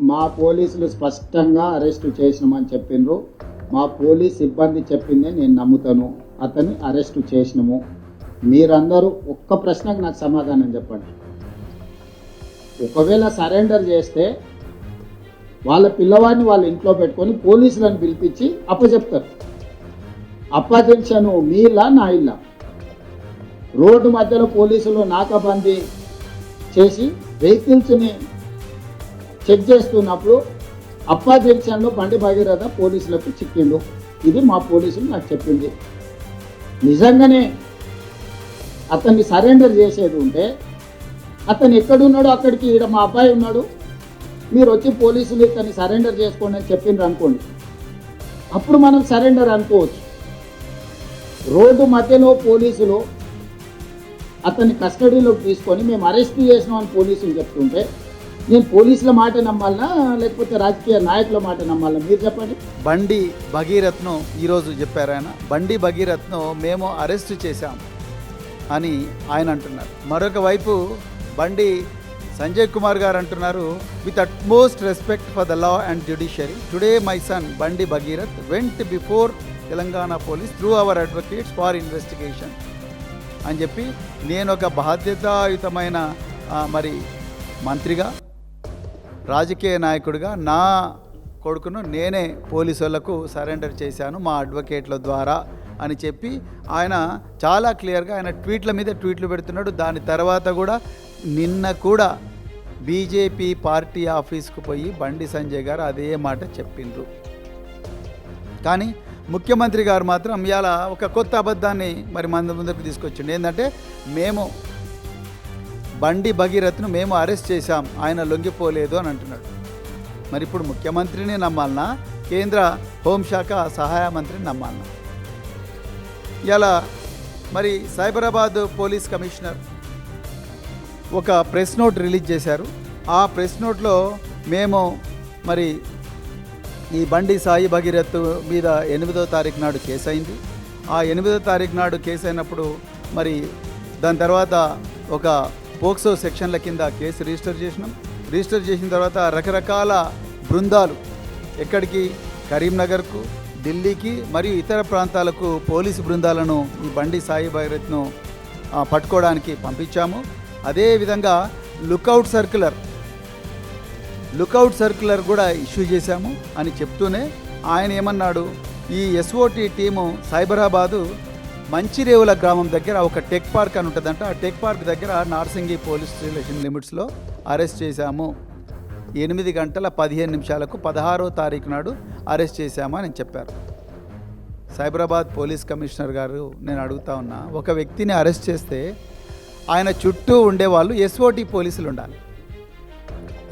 మా పోలీసులు స్పష్టంగా అరెస్టు చేసినామని చెప్పిండ్రు. మా పోలీస్ సిబ్బంది చెప్పిందే నేను నమ్ముతాను. అతన్ని అరెస్టు చేసినాము. మీరందరూ ఒక్క ప్రశ్నకు నాకు సమాధానం చెప్పండి. ఒకవేళ సరెండర్ చేస్తే వాళ్ళ పిల్లవాడిని వాళ్ళ ఇంట్లో పెట్టుకొని పోలీసులను పిలిపించి అప్పచెప్తారు. అప్పజెక్షను మీ ఇల్లా నా ఇల్లా? రోడ్డు మధ్యలో పోలీసులు నాకాబందీ చేసి వెహికల్స్ని చెక్ చేస్తున్నప్పుడు అప్పా జంక్షన్లో బండి భగీరథ పోలీసులకు చిక్కిండు. ఇది మా పోలీసులు నాకు చెప్పింది. నిజంగానే అతన్ని సరెండర్ చేసేది ఉంటే అతను ఎక్కడున్నాడో అక్కడికి ఈడ మా అబ్బాయి ఉన్నాడు, మీరు వచ్చి పోలీసులు ఇతన్ని సరెండర్ చేసుకోండి అని చెప్పిండ్రు అనుకోండి, అప్పుడు మనం సరెండర్ అనుకోవచ్చు. రోడ్డు మధ్యలో పోలీసులు అతన్ని కస్టడీలోకి తీసుకొని మేము అరెస్ట్ చేసినామని పోలీసులు చెప్తుంటే నేను పోలీసుల మాట నమ్మాలనా లేకపోతే రాజకీయ నాయకుల మాట నమ్మాలనా? మీరు చెప్పండి. బండి భగీరథ్ను ఈరోజు చెప్పారు ఆయన. బండి భగీరథ్ను మేము అరెస్ట్ చేశాం అని ఆయన అంటున్నారు. మరొక వైపు బండి సంజయ్ కుమార్ గారు అంటున్నారు, with utmost respect for the law and judiciary today my son Bandi Bhagirath went before Telangana police through our advocates for investigation అని చెప్పి, నేను ఒక బాధ్యతాయుతమైన మరి మంత్రిగా రాజకీయ నాయకుడిగా నా కొడుకును నేనే పోలీసు వాళ్లకు సరెండర్ చేశాను మా అడ్వకేట్ల ద్వారా అని చెప్పి ఆయన చాలా క్లియర్గా ఆయన ట్వీట్ల మీద ట్వీట్లు పెడుతున్నాడు. దాని తర్వాత కూడా నిన్న కూడా బీజేపీ పార్టీ ఆఫీస్కు పోయి బండి సంజయ్ గారు అదే మాట చెప్పిండ్రు. కానీ ముఖ్యమంత్రి గారు మాత్రం ఇవాళ ఒక కొత్త అబద్ధాన్ని మరి మన ముందుకు తీసుకొచ్చిండు. ఏంటంటే మేము బండి భగీరథ్ను మేము అరెస్ట్ చేశాం, ఆయన లొంగిపోలేదు అని అంటున్నాడు. మరి ఇప్పుడు ముఖ్యమంత్రిని నమ్మాలనా కేంద్ర హోంశాఖ సహాయ మంత్రిని నమ్మాలనా? ఇలా మరి సైబరాబాద్ పోలీస్ కమిషనర్ ఒక ప్రెస్ నోట్ రిలీజ్ చేశారు. ఆ ప్రెస్ నోట్లో మేము మరి ఈ బండి సాయి భగీరథ్ మీద 8వ తారీఖు నాడు కేసు అయింది. ఆ 8వ తారీఖు నాడు కేసు అయినప్పుడు మరి దాని తర్వాత ఒక పోక్సో సెక్షన్ల కింద కేసు రిజిస్టర్ చేసినాం. రిజిస్టర్ చేసిన తర్వాత రకరకాల బృందాలు ఎక్కడికి కరీంనగర్కు, ఢిల్లీకి మరియు ఇతర ప్రాంతాలకు పోలీసు బృందాలను ఈ బండి సాయి భగీరథ్ను పట్టుకోవడానికి పంపించాము. అదేవిధంగా లుకౌట్ సర్క్యులర్ కూడా ఇష్యూ చేశాము అని చెప్తూనే ఆయన ఏమన్నాడు, ఈ ఎస్ఓటి టీము సైబరాబాదు మంచిరేవుల గ్రామం దగ్గర ఒక టెక్ పార్క్ అని ఉంటుందంట, ఆ టెక్ పార్క్ దగ్గర నార్సింగి పోలీస్ స్టేషన్ లిమిట్స్లో అరెస్ట్ చేశాము. 8:15 16వ తారీఖు నాడు అరెస్ట్ చేశామని నేను చెప్పారు. సైబరాబాద్ పోలీస్ కమిషనర్ గారు, నేను అడుగుతా ఉన్నా, ఒక వ్యక్తిని అరెస్ట్ చేస్తే ఆయన చుట్టూ ఉండేవాళ్ళు ఎస్ఓటి పోలీసులు ఉండాలి.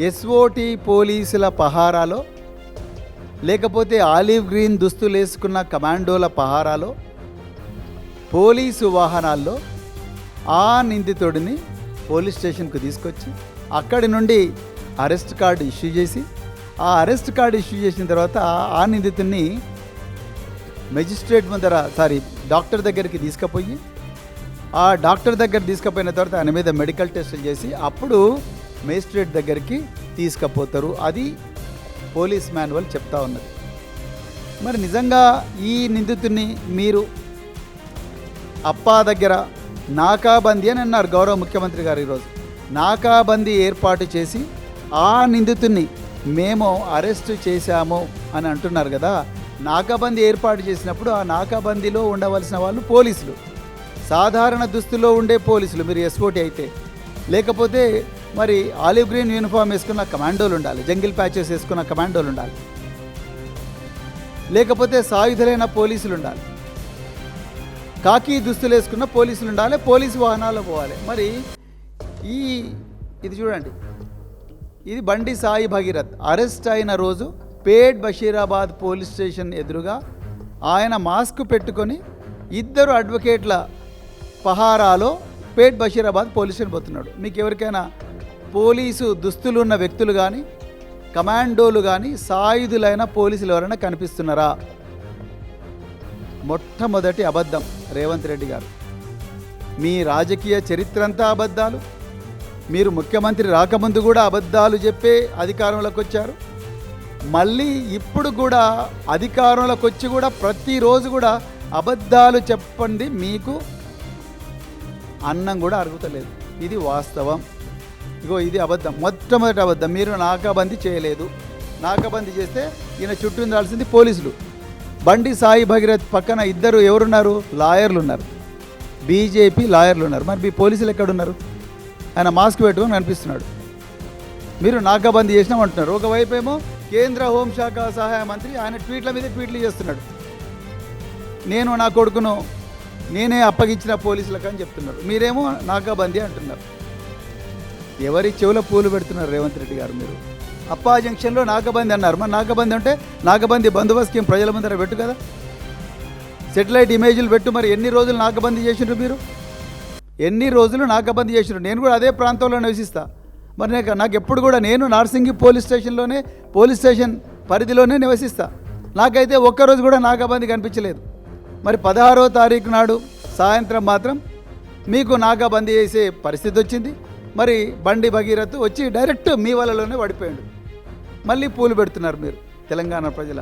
ఎస్ఓటి పోలీసుల పహారాలో లేకపోతే ఆలివ్ గ్రీన్ దుస్తులు వేసుకున్న కమాండోల పహారాలో పోలీసు వాహనాల్లో ఆ నిందితుడిని పోలీస్ స్టేషన్కు తీసుకొచ్చి అక్కడి నుండి అరెస్ట్ కార్డు ఇష్యూ చేసి, ఆ అరెస్ట్ కార్డు ఇష్యూ చేసిన తర్వాత ఆ నిందితుడిని డాక్టర్ దగ్గరికి తీసుకుపోయి, ఆ డాక్టర్ దగ్గర తీసుకుపోయిన తర్వాత ఆయన మీద మెడికల్ టెస్టులు చేసి అప్పుడు మేజిస్ట్రేట్ దగ్గరికి తీసుకుపోతారు. అది పోలీస్ మాన్యువల్ చెప్తా ఉన్నది. మరి నిజంగా ఈ నిందితుడిని మీరు అప్పా దగ్గర నాకాబందీ అని అన్నారు గౌరవ ముఖ్యమంత్రి గారు. ఈరోజు నాకాబందీ ఏర్పాటు చేసి ఆ నిందితుడిని మేము అరెస్టు చేశాము అని అంటున్నారు కదా. నాకాబందీ ఏర్పాటు చేసినప్పుడు ఆ నాకాబందీలో ఉండవలసిన వాళ్ళు పోలీసులు, సాధారణ దుస్తుల్లో ఉండే పోలీసులు, మీరు ఎస్ఓటి అయితే, లేకపోతే మరి ఆలివ్ గ్రీన్ యూనిఫామ్ వేసుకున్న కమాండోలు ఉండాలి, జంగిల్ ప్యాచెస్ వేసుకున్న కమాండోలు ఉండాలి, లేకపోతే సాయుధులైన పోలీసులు ఉండాలి, కాకి దుస్తులు వేసుకున్న పోలీసులు ఉండాలి, పోలీసు వాహనాల్లో పోవాలి. మరి ఇది చూడండి, ఇది బండి సాయి భగీరథ్ అరెస్ట్ అయిన రోజు పేట్ బషీరాబాద్ పోలీస్ స్టేషన్ ఎదురుగా ఆయన మాస్క్ పెట్టుకొని 2 అడ్వకేట్ల పహారాలో పేట్ బషీరాబాద్ పోలీస్ స్టేషన్ పోతున్నాడు. మీకు ఎవరికైనా పోలీసు దుస్తులు ఉన్న వ్యక్తులు కానీ కమాండోలు కానీ సాయుధులైన పోలీసులు ఎవరైనా కనిపిస్తున్నారా? మొట్టమొదటి అబద్ధం రేవంత్ రెడ్డి గారు. మీ రాజకీయ చరిత్ర అంతా అబద్ధాలు, మీరు ముఖ్యమంత్రి రాకముందు కూడా అబద్ధాలు చెప్పే అధికారంలోకి వచ్చారు. మళ్ళీ ఇప్పుడు కూడా అధికారంలోకి వచ్చి కూడా ప్రతిరోజు కూడా అబద్ధాలు చెప్పండి, మీకు అన్నం కూడా అరుగుతలేదు. ఇది వాస్తవం. ఇగో ఇది అబద్ధం, మొట్టమొదటి అబద్ధం. మీరు నాకాబందీ చేయలేదు. నాకాబందీ చేస్తే ఈయన చుట్టూ ఉండాల్సింది పోలీసులు. బండి సాయి భగీరథ్ పక్కన ఇద్దరు ఎవరున్నారు? లాయర్లు ఉన్నారు, బీజేపీ లాయర్లు ఉన్నారు. మరి మీ పోలీసులు ఎక్కడున్నారు? ఆయన మాస్క్ పెట్టుకొని కనిపిస్తున్నాడు. మీరు నాకాబందీ చేసినామంటున్నారు. ఒకవైపు ఏమో కేంద్ర హోంశాఖ సహాయ మంత్రి ఆయన ట్వీట్ల మీద ట్వీట్లు చేస్తున్నాడు. నేను నా కొడుకును నేనే అప్పగించిన పోలీసులకు అని చెప్తున్నారు. మీరేమో నాకాబందీ అంటున్నారు. ఎవరి చెవుల పూలు పెడుతున్నారు రేవంత్ రెడ్డి గారు? మీరు అప్పా జంక్షన్లో నాకాబందీ అన్నారు. మరి నాకాబందీ అంటే నాకాబందీ బందోబస్తు స్కీమ్ ప్రజల ముందర పెట్టు కదా, సెటిలైట్ ఇమేజ్లు పెట్టు. మరి ఎన్ని రోజులు నాకాబందీ చేసిండ్రు మీరు? ఎన్ని రోజులు నాకాబందీ చేసిండ్రు? నేను కూడా అదే ప్రాంతంలో నివసిస్తా. మరి నాకు ఎప్పుడు కూడా నేను నార్సింగి పోలీస్ స్టేషన్ పరిధిలోనే నివసిస్తా. నాకైతే ఒక్కరోజు కూడా నాకాబందీ కనిపించలేదు. మరి 16వ తారీఖు నాడు సాయంత్రం మాత్రం మీకు నాకాబందీ చేసే పరిస్థితి వచ్చింది. మరి బండి భగీరథ్ వచ్చి డైరెక్ట్ మీ వలలోనే పడిపోయాడు. మళ్ళీ పూలు పెడుతున్నారు మీరు తెలంగాణ ప్రజల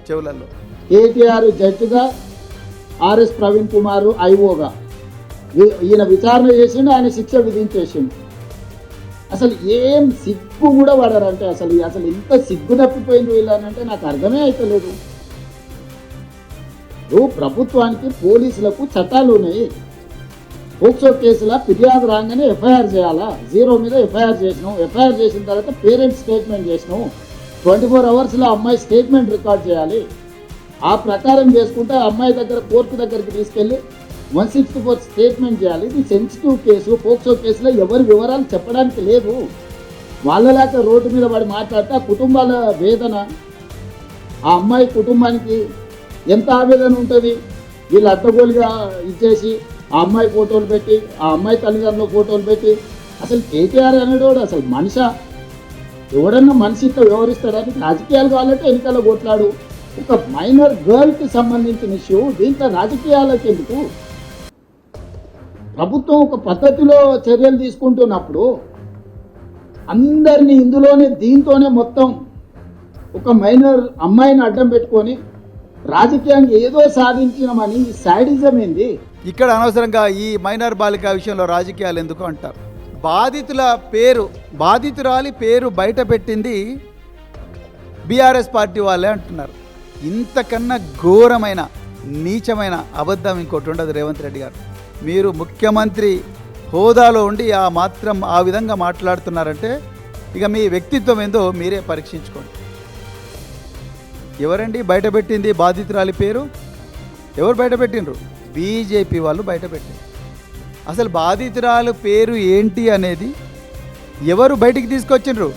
చెవులలో. కేటీఆర్ జడ్జిగా, ఆర్ఎస్ ప్రవీణ్ కుమార్ ఐఓగా ఈయన విచారణ చేసిండు, ఆయన శిక్ష విధించేసిండు. అసలు ఏం సిగ్గు కూడా పడరంటే అసలు ఎంత సిగ్గు తప్పిపోయింది వీళ్ళనంటే నాకు అర్థమే అవుతలేదు. ప్రభుత్వానికి పోలీసులకు చట్టాలు ఉన్నాయి. పోక్సో కేసుల ఫిర్యాదు రాగానే ఎఫ్ఐఆర్ చేయాలా? 0 మీద ఎఫ్ఐఆర్ చేసినాం. ఎఫ్ఐఆర్ చేసిన తర్వాత పేరెంట్స్ స్టేట్మెంట్ చేసినాం. 24 అవర్స్లో అమ్మాయి స్టేట్మెంట్ రికార్డ్ చేయాలి. ఆ ప్రకారం చేసుకుంటే అమ్మాయి దగ్గర కోర్టు దగ్గరికి తీసుకెళ్ళి 164 స్టేట్మెంట్ చేయాలి. ఇది సెన్సిటివ్ కేసు. పోక్సో కేసులో ఎవరి వివరాలు చెప్పడానికి లేదు. వాళ్ళలాగా రోడ్డు మీద పడి మాట్లాడితే ఆ కుటుంబాల వేదన, ఆ అమ్మాయి కుటుంబానికి ఎంత ఆవేదన ఉంటుంది. వీళ్ళు అడ్డగోలుగా ఇచ్చేసి ఆ అమ్మాయి ఫోటోలు పెట్టి, ఆ అమ్మాయి తల్లిదండ్రుల ఫోటోలు పెట్టి, అసలు కేటీఆర్ అనేవాడు అసలు మనిషా? ఎవడన్నా మనిషితో వ్యవహరిస్తాడని రాజకీయాలు కావాలంటే ఎన్నికల్లో కొట్లాడు. ఒక మైనర్ గర్ల్కి సంబంధించిన ఇష్యూ, దీంట్లో రాజకీయాలకు ఎందుకు? ప్రభుత్వం ఒక పద్ధతిలో చర్యలు తీసుకుంటున్నప్పుడు అందరినీ దీంతోనే మొత్తం ఒక మైనర్ అమ్మాయిని అడ్డం పెట్టుకొని రాజకీయంగా ఏదో సాధించినామని సాడిజం ఏంది? ఇక్కడ అనవసరంగా ఈ మైనర్ బాలిక విషయంలో రాజకీయాలు ఎందుకు అంటారు? బాధితురాలి పేరు బయట పెట్టింది బీఆర్ఎస్ పార్టీ వాళ్ళే అంటున్నారు. ఇంతకన్నా ఘోరమైన నీచమైన అబద్ధం ఇంకోటి ఉండదు రేవంత్ రెడ్డి గారు. మీరు ముఖ్యమంత్రి హోదాలో ఉండి ఆ విధంగా మాట్లాడుతున్నారంటే ఇక మీ వ్యక్తిత్వం ఏందో మీరే పరీక్షించుకోండి. ఎవరండి బయటపెట్టింది బాధితురాలి పేరు? ఎవరు బయటపెట్టిండ్రు? బీజేపీ వాళ్ళు బయటపెట్టారు. అసలు బాధితురాలు పేరు ఏంటి అనేది ఎవరు బయటికి తీసుకొచ్చిండ్రు?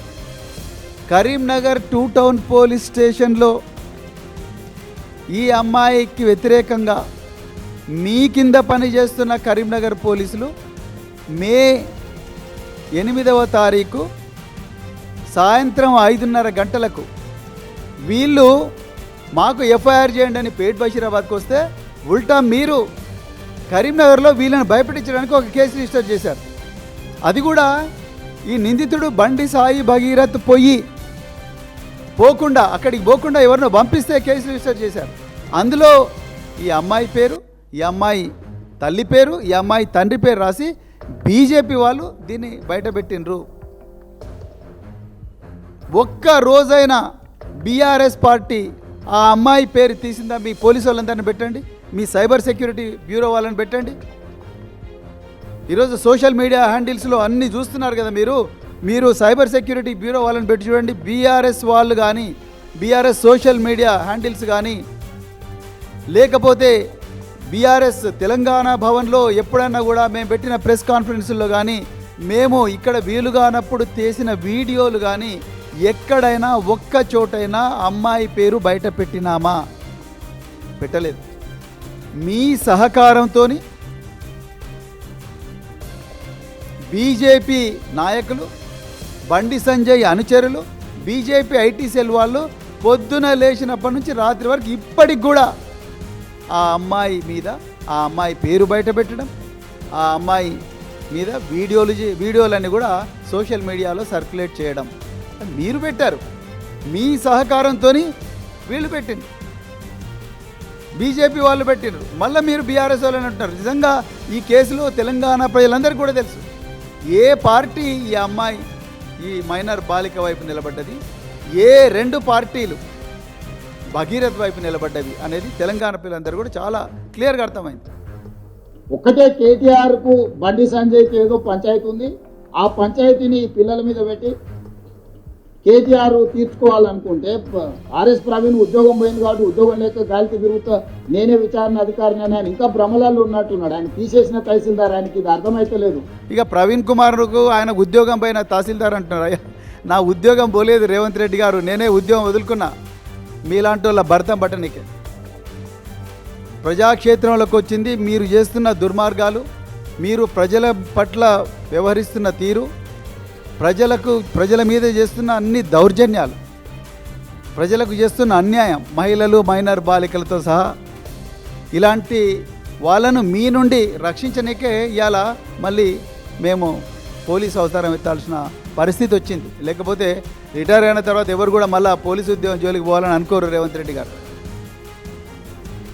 కరీంనగర్ 2 టౌన్ పోలీస్ స్టేషన్లో ఈ అమ్మాయికి వ్యతిరేకంగా మీ కింద పనిచేస్తున్న కరీంనగర్ పోలీసులు మే 8వ తారీఖు సాయంత్రం 5:30 గంటలకు వీళ్ళు మాకు ఎఫ్ఐఆర్ చేయండి అని పేట్ బషీరాబాద్కి వస్తే ఉల్టా మీరు కరీంనగర్లో వీళ్ళని భయపెట్టించడానికి ఒక కేసు రిజిస్టర్ చేశారు. అది కూడా ఈ నిందితుడు బండి సాయి భగీరథ్ అక్కడికి పోకుండా ఎవరినో పంపిస్తే కేసు రిజిస్టర్ చేశారు. అందులో ఈ అమ్మాయి పేరు, ఈ అమ్మాయి తల్లి పేరు, ఈ అమ్మాయి తండ్రి పేరు రాసి బీజేపీ వాళ్ళు దీన్ని బయటపెట్టినరు. ఒక్క రోజైనా బీఆర్ఎస్ పార్టీ ఆ అమ్మాయి పేరు తీసిందా? మీ పోలీసు వాళ్ళందరినీ పెట్టండి, మీ సైబర్ సెక్యూరిటీ బ్యూరో వాళ్ళని పెట్టండి. ఈరోజు సోషల్ మీడియా హ్యాండిల్స్లో అన్నీ చూస్తున్నారు కదా మీరు సైబర్ సెక్యూరిటీ బ్యూరో వాళ్ళని పెట్టి చూడండి. బీఆర్ఎస్ వాళ్ళు కానీ, బీఆర్ఎస్ సోషల్ మీడియా హ్యాండిల్స్ కానీ, లేకపోతే బీఆర్ఎస్ తెలంగాణ భవన్లో ఎప్పుడన్నా కూడా మేము పెట్టిన ప్రెస్ కాన్ఫరెన్స్లో కానీ, మేము ఇక్కడ వీలుగానప్పుడు తీసిన వీడియోలు కానీ ఎక్కడైనా ఒక్క చోటైనా అమ్మాయి పేరు బయట పెట్టినామా? పెట్టలేదు. మీ సహకారంతో బీజేపీ నాయకులు, బండి సంజయ్ అనుచరులు, బీజేపీ ఐటీ సెల్ వాళ్ళు పొద్దున లేచినప్పటి నుంచి రాత్రి వరకు ఇప్పటికి కూడా ఆ అమ్మాయి మీద, ఆ అమ్మాయి పేరు బయట పెట్టడం, ఆ అమ్మాయి మీద వీడియోలన్నీ కూడా సోషల్ మీడియాలో సర్క్యులేట్ చేయడం మీరు పెట్టారు. మీ సహకారంతో వీళ్ళు పెట్టిండ్రు, బీజేపీ వాళ్ళు పెట్టిండ్రు, మళ్ళీ మీరు బీఆర్ఎస్ వాళ్ళని అంటున్నారు. నిజంగా ఈ కేసులో తెలంగాణ ప్రజలందరికీ కూడా తెలుసు ఏ పార్టీ ఈ అమ్మాయి ఈ మైనర్ బాలిక వైపు నిలబడ్డది, ఏ రెండు పార్టీలు భగీరథ్ వైపు నిలబడ్డవి అనేది తెలంగాణ పిల్లలందరూ కూడా చాలా క్లియర్గా అర్థమైంది. ఒక్కటే కేటీఆర్కు బండి సంజయ్కి ఏదో పంచాయతీ ఉంది, ఆ పంచాయతీని పిల్లల మీద పెట్టి కేటీఆర్ తీర్చుకోవాలనుకుంటే ఆర్ఎస్ ప్రవీణ్ ఉద్యోగం పోయింది కాబట్టి ఉద్యోగం లేక గాలికి తిరుగుతా నేనే విచారణ అధికారిని అని ఆయన ఇంకా భ్రమలాల్లో ఉన్నట్టున్నాడు. ఆయన తీసేసిన తహసీల్దార్, ఆయనకి ఇది అర్థమైతే లేదు. ఇక ప్రవీణ్ కుమార్కు ఆయన ఉద్యోగం పైన తహసీల్దార్ అంటున్నారు. అయ్యా నా ఉద్యోగం పోలేదు రేవంత్ రెడ్డి గారు, నేనే ఉద్యోగం వదులుకున్నా మీలాంటి వాళ్ళ భర్తం పట్టనికే. ప్రజాక్షేత్రంలోకి వచ్చింది మీరు చేస్తున్న దుర్మార్గాలు, మీరు ప్రజల పట్ల వ్యవహరిస్తున్న తీరు, ప్రజల మీద చేస్తున్న అన్ని దౌర్జన్యాలు, ప్రజలకు చేస్తున్న అన్యాయం, మహిళలు మైనర్ బాలికలతో సహా ఇలాంటి వాళ్ళను మీ నుండి రక్షించనికే ఇవాళ మళ్ళీ మేము పోలీసు అవసరం ఎత్తాల్సిన పరిస్థితి వచ్చింది. లేకపోతే రిటైర్ అయిన తర్వాత ఎవరు కూడా మళ్ళీ పోలీసు ఉద్యోగం జోలికి పోవాలని అనుకోరు. రేవంత్ రెడ్డి గారు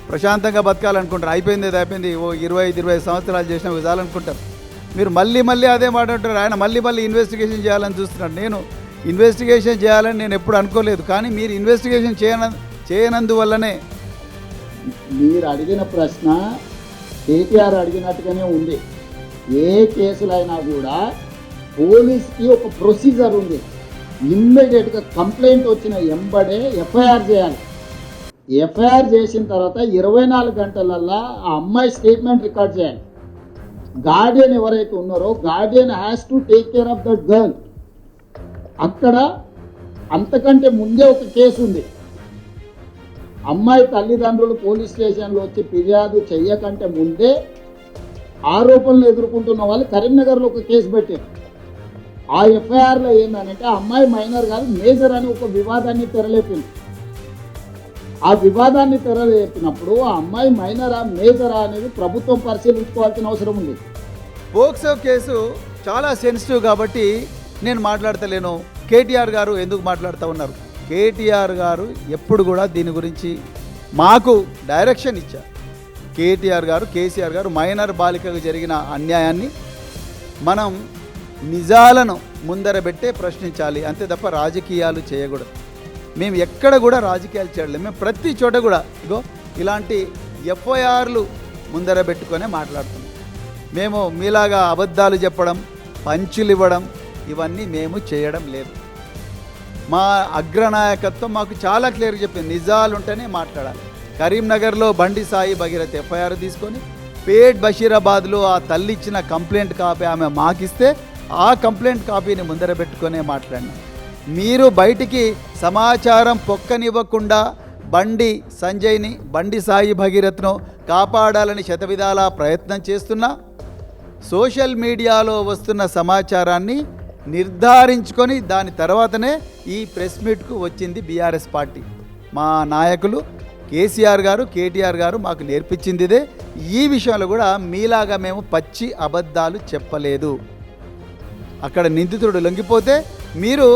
ప్రశాంతంగా బతకాలనుకుంటారు. అయిపోయింది ఓ 25 సంవత్సరాలు చేసినా చాలనుకుంటారు. మీరు మళ్ళీ అదే మాట్లాడుతున్నారు. ఆయన మళ్ళీ ఇన్వెస్టిగేషన్ చేయాలని చూస్తున్నాడు. నేను ఇన్వెస్టిగేషన్ చేయాలని నేను ఎప్పుడు అనుకోలేదు, కానీ మీరు ఇన్వెస్టిగేషన్ చేయనందువల్లనే. మీరు అడిగిన ప్రశ్న కేటీఆర్ అడిగినట్టుగానే ఉంది. ఏ కేసులైనా కూడా పోలీస్కి ఒక ప్రొసీజర్ ఉంది. ఇమ్మీడియట్గా కంప్లైంట్ వచ్చిన ఎంబడే ఎఫ్ఐఆర్ చేయాలి. ఎఫ్ఐఆర్ చేసిన తర్వాత 24 గంటలల్లా ఆ అమ్మాయి స్టేట్మెంట్ రికార్డ్ చేయాలి. గార్డియన్ ఎవరైతే ఉన్నారో Guardian has to take care of that girl. అక్కడ అంతకంటే ముందే ఒక కేసు ఉంది. అమ్మాయి తల్లిదండ్రులు పోలీస్ స్టేషన్లో వచ్చి ఫిర్యాదు చెయ్యకంటే ముందే ఆరోపణలు ఎదుర్కొంటున్న వాళ్ళు కరీంనగర్లో ఒక కేసు పెట్టారు. ఆ ఎఫ్ఐఆర్లో ఏంటంటే అమ్మాయి మైనర్ కాదు మేజర్ అని ఒక వివాదాన్ని తెరలేపింది. ఆ వివాదాన్ని తెరలేపినప్పుడు ఆ అమ్మాయి మైనరా మేజరా అనేది ప్రభుత్వం పరిశీలించుకోవాల్సిన అవసరం ఉంది. పోక్సో కేసు చాలా సెన్సిటివ్ కాబట్టి నేను మాట్లాడతలేను. కేటీఆర్ గారు ఎందుకు మాట్లాడుతూ ఉన్నారు? కేటీఆర్ గారు ఎప్పుడు కూడా దీని గురించి మాకు డైరెక్షన్ ఇచ్చారు. కేటీఆర్ గారు, కేసీఆర్ గారు మైనర్ బాలికకు జరిగిన అన్యాయాన్ని మనం నిజాలను ముందర పెట్టే ప్రశ్నించాలి, అంతే తప్ప రాజకీయాలు చేయకూడదు. మేము ఎక్కడ కూడా రాజకీయాలు చేయలేదు. మేము ప్రతి చోట కూడా ఇలాంటి ఎఫ్ఐఆర్లు ముందర పెట్టుకొనే మాట్లాడుతున్నాం. మేము మీలాగా అబద్ధాలు చెప్పడం, పంచులు ఇవ్వడం ఇవన్నీ మేము చేయడం లేదు. మా అగ్రనాయకత్వం మాకు చాలా క్లియర్గా చెప్పింది, నిజాలు ఉంటేనే మాట్లాడాలి. కరీంనగర్లో బండి సాయి భగీరథ్ ఎఫ్ఐఆర్ తీసుకొని పేట్ బషీరాబాద్లో ఆ తల్లి ఇచ్చిన కంప్లైంట్ కాపీ ఆమె మాకిస్తే ఆ కంప్లైంట్ కాపీని ముందర పెట్టుకొనే మాట్లాడినాం. మీరు బయటికి సమాచారం పొక్కనివ్వకుండా బండి సాయి భగీరథ్ను కాపాడాలని శతవిధాలా ప్రయత్నం చేస్తున్నా సోషల్ మీడియాలో వస్తున్న సమాచారాన్ని నిర్ధారించుకొని దాని తర్వాతనే ఈ ప్రెస్ మీట్కు వచ్చింది బీఆర్ఎస్ పార్టీ. మా నాయకులు కేసీఆర్ గారు, కేటీఆర్ గారు మాకు నేర్పించింది ఇదే. ఈ విషయంలో కూడా మీలాగా మేము పచ్చి అబద్ధాలు చెప్పలేదు. అక్కడ నిందితుడు లొంగిపోతే మీరు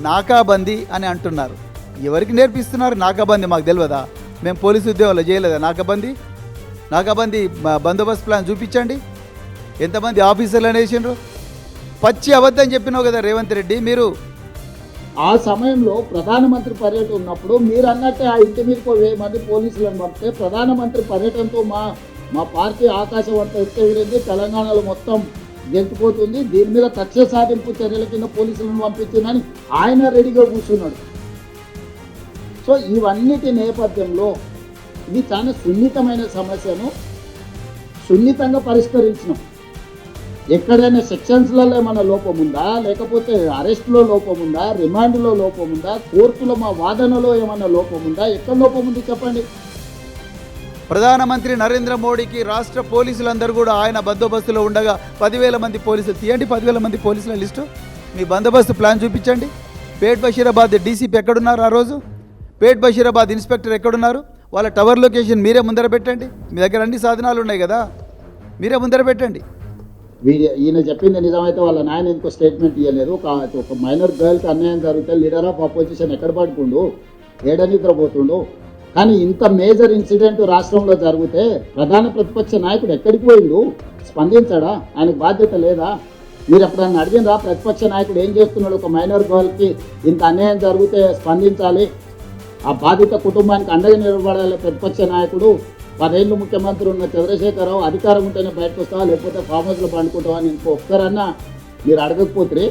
నాకాబందీ అని అంటున్నారు. ఎవరికి నేర్పిస్తున్నారు నాకాబందీ? మాకు తెలియదా? మేము పోలీసు ఉద్యోగాలు చేయలేదా నాకాబందీ బందోబస్తు ప్లాన్ చూపించండి. ఎంతమంది ఆఫీసర్లు అనేసిండ్రు? పచ్చి అబద్ధం చెప్పినావు కదా రేవంత్ రెడ్డి. మీరు ఆ సమయంలో ప్రధానమంత్రి పర్యటన ఉన్నప్పుడు మీరు అన్నట్టే ఆ ఇంటి మీదకి 1000 మంది పోలీసులను పంపితే ప్రధానమంత్రి పర్యటనతో మా పార్టీ ఆకాశం అంతా ఎత్తేది, తెలంగాణలో మొత్తం గెలిచిపోతుంది, దీని మీద కక్ష సాధింపు చర్యల కింద పోలీసులను పంపించిందని ఆయన రెడీగా కూర్చున్నాడు. సో ఇవన్నిటి నేపథ్యంలో ఇది చాలా సున్నితమైన సమస్యను సున్నితంగా పరిష్కరించినాం. ఎక్కడైనా సెక్షన్స్లలో ఏమైనా లోపం ఉందా, లేకపోతే అరెస్ట్లో లోపం ఉందా, రిమాండ్లో లోపం ఉందా, కోర్టులో మా వాదనలో ఏమైనా లోపం ఉందా? ఎక్కడ లోపం ఉంది చెప్పండి. ప్రధానమంత్రి నరేంద్ర మోడీకి రాష్ట్ర పోలీసులందరూ కూడా ఆయన బందోబస్తులో ఉండగా 10,000 మంది పోలీసులు తీయండి. 10,000 మంది పోలీసుల లిస్టు, మీ బందోబస్తు ప్లాన్ చూపించండి. పేట్ బషీరాబాద్ డీసీపీ ఎక్కడున్నారు? ఆ రోజు పేట్ బషీరాబాద్ ఇన్స్పెక్టర్ ఎక్కడున్నారు? వాళ్ళ టవర్ లొకేషన్ మీరే ముందర పెట్టండి. మీ దగ్గర అన్ని సాధనాలు ఉన్నాయి కదా, మీరే ముందర పెట్టండి. ఈయన చెప్పింది నిజమైతే వాళ్ళ నాయన ఇంకో స్టేట్మెంట్ ఇవ్వలేదు. ఒక మైనర్ గర్ల్కి అన్యాయం జరిగితే లీడర్ ఆఫ్ అపోజిషన్ ఎక్కడ పడుకుండు, ఏడ నిద్రపోతుండు. కానీ ఇంత మేజర్ ఇన్సిడెంట్ రాష్ట్రంలో జరిగితే ప్రధాన ప్రతిపక్ష నాయకుడు ఎక్కడికి పోయిండు, స్పందించాడా? ఆయనకు బాధ్యత లేదా? మీరు ఎప్పుడన్నా అడిగినరా ప్రతిపక్ష నాయకుడు ఏం చేస్తున్నాడు? ఒక మైనర్ గర్ల్కి ఇంత అన్యాయం జరిగితే స్పందించాలి, ఆ బాధిత కుటుంబానికి అండగా నిలబడాలి ప్రతిపక్ష నాయకుడు. 10 ఏళ్ళు ముఖ్యమంత్రి ఉన్న చంద్రశేఖరరావు అధికారం ఉంటేనే బయటకు వస్తావా, లేకపోతే ఫామ్ హౌస్లో పండుకుంటావా అని ఒక్కరన్నా మీరు అడగకపోతే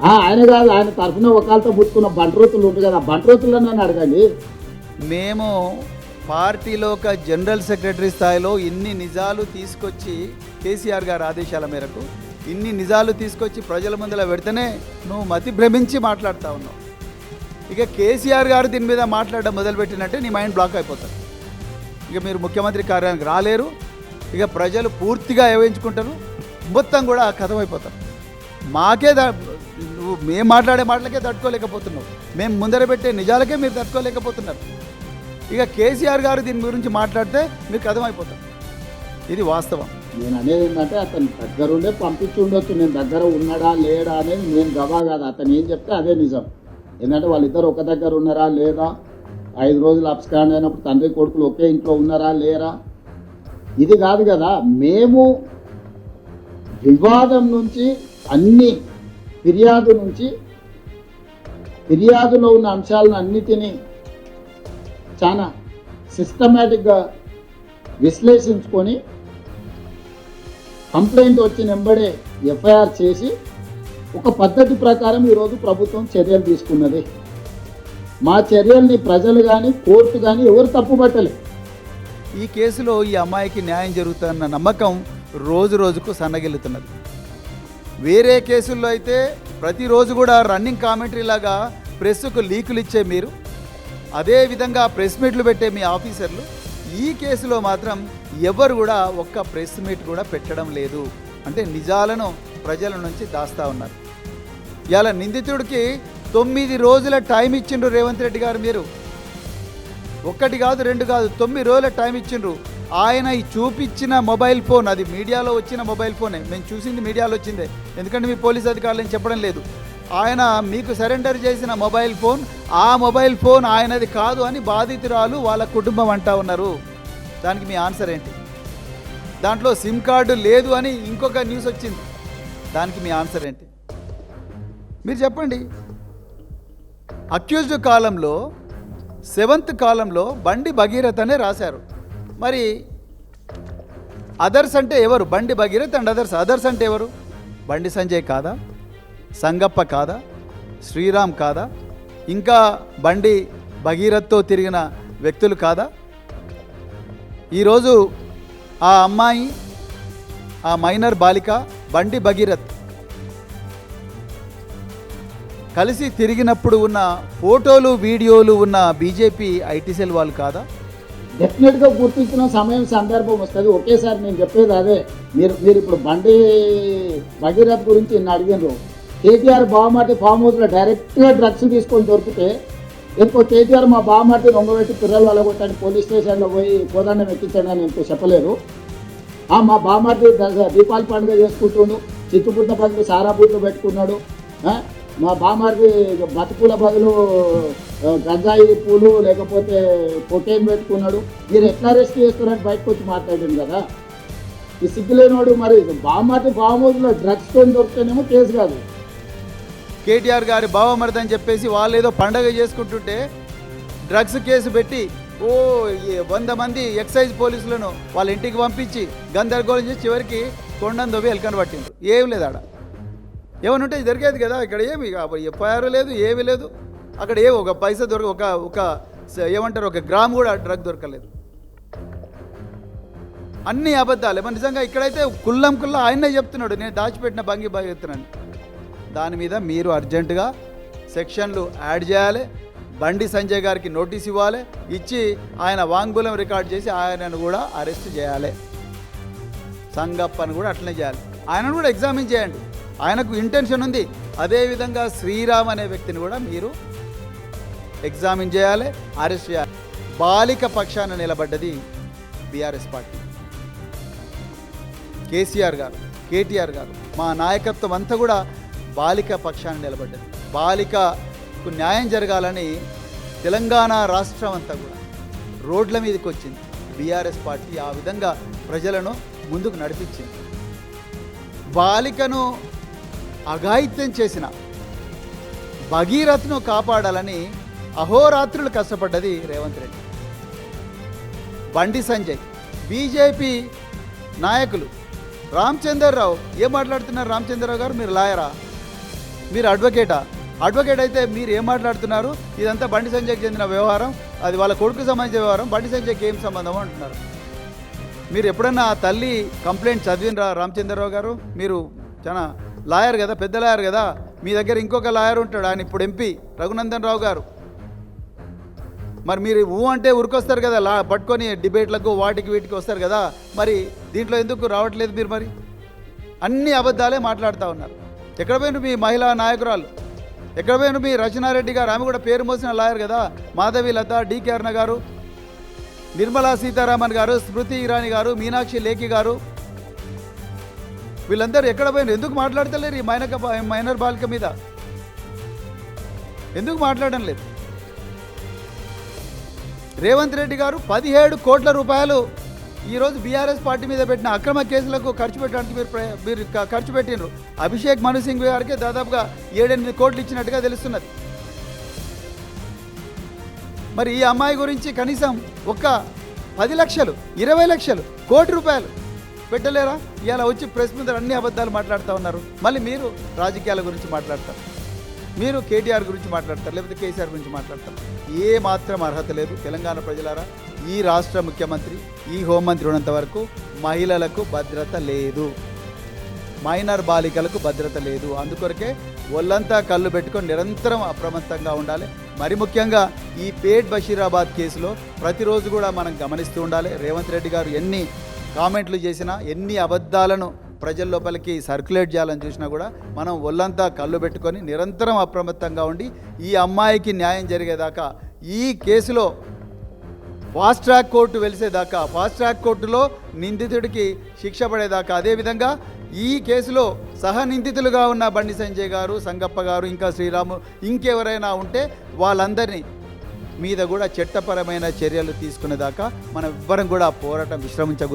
ఆయన కాదు, ఆయన తరఫున ఒకళ్ళతో పుచ్చుకున్న బంట్రోతులు ఉంటుంది కదా, బంట్రోతులను అడగండి. మేము పార్టీలో ఒక జనరల్ సెక్రటరీ స్థాయిలో ఇన్ని నిజాలు తీసుకొచ్చి కేసీఆర్ గారి ఆదేశాల మేరకు ఇన్ని నిజాలు తీసుకొచ్చి ప్రజల ముందర పెడితేనే నువ్వు మతి భ్రమించి మాట్లాడుతూ ఉన్నావు. ఇక కేసీఆర్ గారు దీని మీద మాట్లాడడం మొదలుపెట్టినట్టే నీ మైండ్ బ్లాక్ అయిపోతారు. ఇక మీరు ముఖ్యమంత్రి కార్యాలయానికి రాలేరు. ఇక ప్రజలు పూర్తిగా ఏవయించుకుంటారు, మొత్తం కూడా కథమైపోతారు. మాకే నువ్వు మేము మాట్లాడే మాటలకే తట్టుకోలేకపోతున్నావు, మేము ముందర పెట్టే నిజాలకే మీరు తట్టుకోలేకపోతున్నారు. ఇక కేసీఆర్ గారు దీని గురించి మాట్లాడితే మీకు అర్థమైపోతారు. ఇది వాస్తవం. నేను అనేది ఏంటంటే అతను దగ్గరుండే పంపించి ఉండొచ్చు, నేను దగ్గర ఉన్నాడా లేడా అనేది నేను గవా కాదు. అతను ఏం చెప్తే అదే నిజం. ఎందుకంటే వాళ్ళిద్దరు ఒక దగ్గర ఉన్నారా లేదా, 5 రోజులు అబ్స్కాండ్ అయినప్పుడు తండ్రి కొడుకులు ఒకే ఇంట్లో ఉన్నారా లేరా, ఇది కాదు కదా. మేము వివాదం నుంచి అన్ని ఫిర్యాదులో ఉన్న అంశాలను అన్నిటినీ చాలా సిస్టమేటిక్గా విశ్లేషించుకొని కంప్లైంట్ వచ్చిన వెంబడే ఎఫ్ఐఆర్ చేసి ఒక పద్ధతి ప్రకారం ఈరోజు ప్రభుత్వం చర్యలు తీసుకున్నది. మా చర్యల్ని ప్రజలు కానీ కోర్టు కానీ ఎవరు తప్పుపట్టలే. ఈ కేసులో ఈ అమ్మాయికి న్యాయం జరుగుతున్న నమ్మకం రోజు రోజుకు సన్నగిల్లుతున్నది. వేరే కేసుల్లో అయితే ప్రతిరోజు కూడా రన్నింగ్ కామెంటరీ లాగా ప్రెస్కు లీకులు ఇచ్చే మీరు, అదేవిధంగా ప్రెస్ మీట్లు పెట్టే మీ ఆఫీసర్లు, ఈ కేసులో మాత్రం ఎవరు కూడా ఒక్క ప్రెస్ మీట్ కూడా పెట్టడం లేదు. అంటే నిజాలను ప్రజల నుంచి దాస్తూ ఉన్నారు. ఇలా నిందితుడికి 9 రోజుల టైం ఇచ్చిండ్రు రేవంత్ రెడ్డి గారు. మీరు 1 కాదు 2 కాదు 9 రోజుల టైం ఇచ్చిండ్రు. ఆయన ఈ చూపించిన మొబైల్ ఫోన్, అది మీడియాలో వచ్చిన మొబైల్ ఫోనే, మేము చూసింది మీడియాలో వచ్చిందే, ఎందుకంటే మీ పోలీస్ అధికారులు చెప్పడం లేదు. ఆయన మీకు సరెండర్ చేసిన మొబైల్ ఫోన్, ఆ మొబైల్ ఫోన్ ఆయనది కాదు అని బాధితురాలు వాళ్ళ కుటుంబం అంటా ఉన్నారు. దానికి మీ ఆన్సర్ ఏంటి? దాంట్లో సిమ్ కార్డు లేదు అని ఇంకొక న్యూస్ వచ్చింది, దానికి మీ ఆన్సర్ ఏంటి? మీరు చెప్పండి. అక్యూజ్డ్ కాలంలో 7th కాలంలో బండి భగీరథ్ అనే రాశారు. మరి అదర్స్ అంటే ఎవరు? బండి భగీరథ్ అండ్ అదర్స్ అంటే ఎవరు? బండి సంజయ్ కాదా, సంగప్ప కాదా, శ్రీరామ్ కాదా, ఇంకా బండి భగీరథ్తో తిరిగిన వ్యక్తులు కాదా? ఈరోజు ఆ అమ్మాయి, ఆ మైనర్ బాలిక బండి భగీరథ్ కలిసి తిరిగినప్పుడు ఉన్న ఫోటోలు వీడియోలు ఉన్న బీజేపీ ఐటీ సెల్ వాళ్ళు కాదా? డెఫినెట్గా గుర్తించిన సమయం సందర్భం వస్తుంది. ఒకేసారి నేను చెప్పేది అదే. మీరు ఇప్పుడు బండి భగీరథ్ గురించి నిన్న అడిగినారు. కేటీఆర్ బావమాటి ఫామ్ హౌస్లో డైరెక్ట్గా డ్రగ్స్ తీసుకొని దొరికితే ఎక్కువ కేటీఆర్ మా బావమాటి రొంగబెట్టి పిల్లలు వెళ్ళగొట్టండి, పోలీస్ స్టేషన్లో పోయి కోదండం ఎక్కించండి అని ఎంతో చెప్పలేరు. మా బావమాటి దీపావళి పండుగ చేసుకుంటుండు, చిత్తుపుట్ల బదులు సారా బూట్లు పెట్టుకున్నాడు, మా బామార్ది బతుకుల బదులు గంజాయి పూలు లేకపోతే కొకేన్ పెట్టుకున్నాడు. మీరు ఎట్లా అరెస్ట్ చేస్తున్నారని బయటకు వచ్చి మాట్లాడాను కదా. ఈ సిగ్గులేనోడు మరి బామార్ది ఫామ్ హౌస్లో డ్రగ్స్ తో దొరికితేనేమో కేసు కాదు. కేటీఆర్ గారి బావమరిది అని చెప్పేసి వాళ్ళు ఏదో పండగ చేసుకుంటుంటే డ్రగ్స్ కేసు పెట్టి 100 మంది ఎక్సైజ్ పోలీసులను వాళ్ళ ఇంటికి పంపించి గందరగోళం చేసి చివరికి కొండను దొబ్బి ఎల్కను పట్టిండ్రు. ఏం లేదు ఆడ. ఏమని ఉంటే జరిగేది కదా. ఇక్కడ ఏమి ఎఫ్ఐఆర్ లేదు, ఏమీ లేదు. అక్కడ ఒక పైసా ఒక ఏమంటారు, ఒక గ్రామ్ కూడా డ్రగ్ దొరకలేదు. అన్ని అబద్ధాలు. మరి నిజంగా ఇక్కడైతే కుల్లం ఆయనే చెప్తున్నాడు, నేను దాచిపెట్టిన బంగి చెప్తున్నాను. దాని మీద మీరు అర్జెంటుగా సెక్షన్లు యాడ్ చేయాలి. బండి సంజయ్ గారికి నోటీస్ ఇవ్వాలి, ఇచ్చి ఆయన వాంగ్మూలం రికార్డ్ చేసి ఆయనను కూడా అరెస్ట్ చేయాలి. సంగప్పని కూడా అట్లనే చేయాలి. ఆయనను కూడా ఎగ్జామిన్ చేయండి. ఆయనకు ఇంటెన్షన్ ఉంది. అదేవిధంగా శ్రీరామ్ అనే వ్యక్తిని కూడా మీరు ఎగ్జామిన్ చేయాలి, అరెస్ట్ చేయాలి. బాలిక పక్షాన నిలబడ్డది బీఆర్ఎస్ పార్టీ. కేసీఆర్ గారు, కేటీఆర్ గారు, మా నాయకత్వం అంతా కూడా బాలిక పక్షాన్ని నిలబడ్డది. బాలికకు న్యాయం జరగాలని తెలంగాణ రాష్ట్రం అంతా కూడా రోడ్ల మీదకి వచ్చింది. బీఆర్ఎస్ పార్టీ ఆ విధంగా ప్రజలను ముందుకు నడిపించింది. బాలికను అఘాయిత్యం చేసిన భగీరథ్ను కాపాడాలని అహోరాత్రులు కష్టపడ్డది రేవంత్ రెడ్డి. బండి సంజయ్, బీజేపీ నాయకులు, రామచంద్రరావు ఏం మాట్లాడుతున్నారు? రామచంద్రరావు గారు, మీరు లాయరా? మీరు అడ్వకేటా? అడ్వకేట్ అయితే మీరు ఏం మాట్లాడుతున్నారు? ఇదంతా బండి సంజయ్కి చెందిన వ్యవహారం, అది వాళ్ళ కొడుకు సంబంధించిన వ్యవహారం, బండి సంజయ్కి ఏం సంబంధం అంటున్నారు. మీరు ఎప్పుడన్నా ఆ తల్లి కంప్లైంట్ చదివినరా రామచంద్రరావు గారు? మీరు చాలా లాయర్ కదా, పెద్ద లాయర్ కదా, మీ దగ్గర ఇంకొక లాయర్ ఉంటాడు, ఆయన ఇప్పుడు ఎంపీ రఘునందన్ రావు గారు. మరి మీరు అంటే ఉరికొస్తారు కదా, పట్టుకొని డిబేట్లకు వాటికి వీటికి వస్తారు కదా, మరి దీంట్లో ఎందుకు రావట్లేదు మీరు? మరి అన్ని అబద్ధాలే మాట్లాడుతూ ఉన్నారు. ఎక్కడ పోయిన మీ మహిళా నాయకురాలు, ఎక్కడ పోయిన మీ రచనారెడ్డి గారు, ఆమె కూడా పేరు మోసిన లాయర్ కదా, మాధవి లత, డికే అరుణ గారు, నిర్మలా సీతారామన్ గారు, స్మృతి ఇరానీ గారు, మీనాక్షి లేఖి గారు, వీళ్ళందరూ ఎక్కడ పోయిన? ఎందుకు మాట్లాడతలేరు ఈ మైనర్ బాలిక మీద? ఎందుకు మాట్లాడడం లేదు? రేవంత్ రెడ్డి గారు 17 కోట్ల రూపాయలు ఈరోజు బీఆర్ఎస్ పార్టీ మీద పెట్టిన అక్రమ కేసులకు ఖర్చు పెట్టడానికి మీరు ఖర్చు పెట్టినారు. అభిషేక్ మను సింగ్ గారికి దాదాపుగా 7-8 కోట్లు ఇచ్చినట్టుగా తెలుస్తున్నది. మరి ఈ అమ్మాయి గురించి కనీసం ఒక్క 10 లక్షలు, 20 లక్షలు, కోటి రూపాయలు పెట్టలేరా? ఇలా వచ్చి ప్రెస్ ముందర అన్ని అబద్ధాలు మాట్లాడుతూ ఉన్నారు. మళ్ళీ మీరు రాజకీయాల గురించి మాట్లాడతారు, మీరు కేటీఆర్ గురించి మాట్లాడతారు, లేకపోతే కేసీఆర్ గురించి మాట్లాడతారు. ఏ మాత్రం అర్హత లేదు. తెలంగాణ ప్రజలారా, ఈ రాష్ట్ర ముఖ్యమంత్రి, ఈ హోంమంత్రి ఉన్నంత వరకు మహిళలకు భద్రత లేదు, మైనర్ బాలికలకు భద్రత లేదు. అందుకొరకే ఒళ్ళంతా కళ్ళు పెట్టుకొని నిరంతరం అప్రమత్తంగా ఉండాలి. మరి ముఖ్యంగా ఈ పేట్ బషీరాబాద్ కేసులో ప్రతిరోజు కూడా మనం గమనిస్తూ ఉండాలి. రేవంత్ రెడ్డి గారు ఎన్ని కామెంట్లు చేసినా, ఎన్ని అబద్ధాలను ప్రజల లోపలికి సర్క్యులేట్ చేయాలని చూసినా కూడా మనం ఒళ్ళంతా కళ్ళు పెట్టుకొని నిరంతరం అప్రమత్తంగా ఉండి ఈ అమ్మాయికి న్యాయం జరిగేదాకా, ఈ కేసులో ఫాస్ట్ ట్రాక్ కోర్టు వెలిసేదాకా, ఫాస్ట్ ట్రాక్ కోర్టులో నిందితుడికి శిక్ష పడేదాకా, అదేవిధంగా ఈ కేసులో సహనిందితులుగా ఉన్న బండి సంజయ్ గారు, సంగప్ప గారు, ఇంకా శ్రీరాము, ఇంకెవరైనా ఉంటే వాళ్ళందరినీ మీద కూడా చట్టపరమైన చర్యలు తీసుకునేదాకా మనం ఎవ్వరం కూడా పోరాటం విశ్రమించకూడదు.